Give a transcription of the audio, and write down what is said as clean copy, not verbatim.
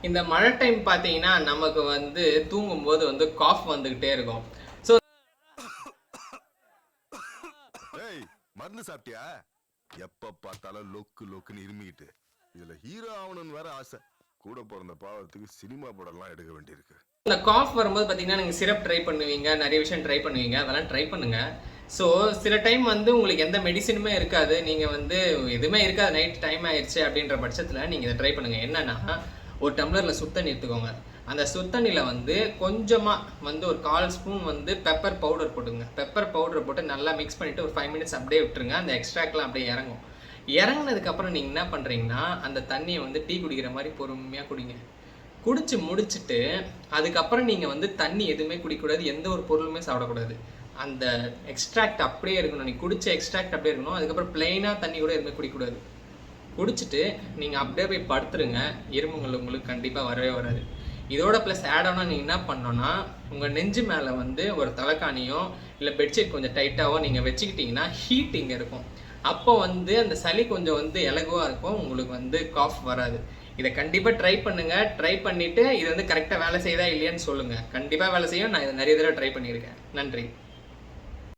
இந்த மழை டைம் பார்த்தீங்கன்னா நமக்கு வந்து தூங்கும்போது வந்து காஃப் வந்துகிட்டே இருக்கும். ஸோ மருந்து சாப்பிட்டியா? எப்ப பார்த்தாலும் லொக்கு லொக்குன்னு இருமிக்கிட்டு இதுல ஹீரோ ஆகணும்னு வேற ஆசை. கூட பிறந்த பாவத்துக்கு சினிமா படம்லாம் எடுக்க வேண்டியிருக்கு. இந்த காஃப் வரும்போது பார்த்தீங்கன்னா நீங்கள் சிரப் ட்ரை பண்ணுவீங்க, நிறைய விஷயம் ட்ரை பண்ணுவீங்க, அதெல்லாம் ட்ரை பண்ணுங்க. ஸோ சில டைம் வந்து உங்களுக்கு எந்த மெடிசினுமே இருக்காது, நீங்கள் வந்து எதுவுமே இருக்காது, நைட் டைம் ஆயிடுச்சு அப்படின்ற பட்சத்தில் நீங்கள் இதை ட்ரை பண்ணுங்கள். என்னன்னா, ஒரு டம்ளரில் சுத்தண்ணி எடுத்துக்கோங்க. அந்த சுத்தண்ணியில் வந்து கொஞ்சமாக வந்து ஒரு 1/4 ஸ்பூன் வந்து பெப்பர் பவுடர் போட்டுங்க. பெப்பர் பவுடர் போட்டு நல்லா மிக்ஸ் பண்ணிவிட்டு ஒரு 5 மினிட்ஸ் அப்படியே விட்டுருங்க. அந்த எக்ஸ்ட்ராக்ட்லாம் அப்படியே இறங்கும். இறங்கினதுக்கப்புறம் நீங்கள் என்ன பண்ணுறீங்கன்னா, அந்த தண்ணியை வந்து டீ குடிக்கிற மாதிரி பொறுமையாக குடிங்க. குடிச்சு முடிச்சுட்டு அதுக்கப்புறம் நீங்கள் வந்து தண்ணி எதுவுமே குடிக்கக்கூடாது, எந்த ஒரு பொருளுமே சாப்பிடக்கூடாது. அந்த எக்ஸ்ட்ராக்ட் அப்படியே இருக்கணும். நீங்கள் குடிச்ச எக்ஸ்ட்ராக்ட் அப்படியே இருக்கணும். அதுக்கப்புறம் பிளெயினாக தண்ணி கூட எதுவுமே குடிக்கக்கூடாது. குடிச்சிட்டு நீங்கள் அப்படியே போய் படுத்துருங்க. இருமுங்கள் உங்களுக்கு கண்டிப்பாக வரவே வராது. இதோட ப்ளஸ் ஆட் ஆனால் நீங்கள் என்ன பண்ணோன்னா, உங்கள் நெஞ்சு மேலே வந்து ஒரு தலைக்காணியோ இல்லை பெட்ஷீட் கொஞ்சம் டைட்டாகவோ நீங்கள் வச்சுக்கிட்டிங்கன்னா ஹீட் இங்கே இருக்கும். அப்போ வந்து அந்த சளி கொஞ்சம் வந்து இலகுவாக இருக்கும், உங்களுக்கு வந்து காஃப் வராது. இதை கண்டிப்பாக ட்ரை பண்ணுங்கள். ட்ரை பண்ணிவிட்டு இது வந்து கரெக்டாக வேலை செய்யுதா இல்லையான்னு சொல்லுங்கள். கண்டிப்பாக வேலை செய்யும். நான் இதை நிறைய தடவை ட்ரை பண்ணியிருக்கேன். நன்றி.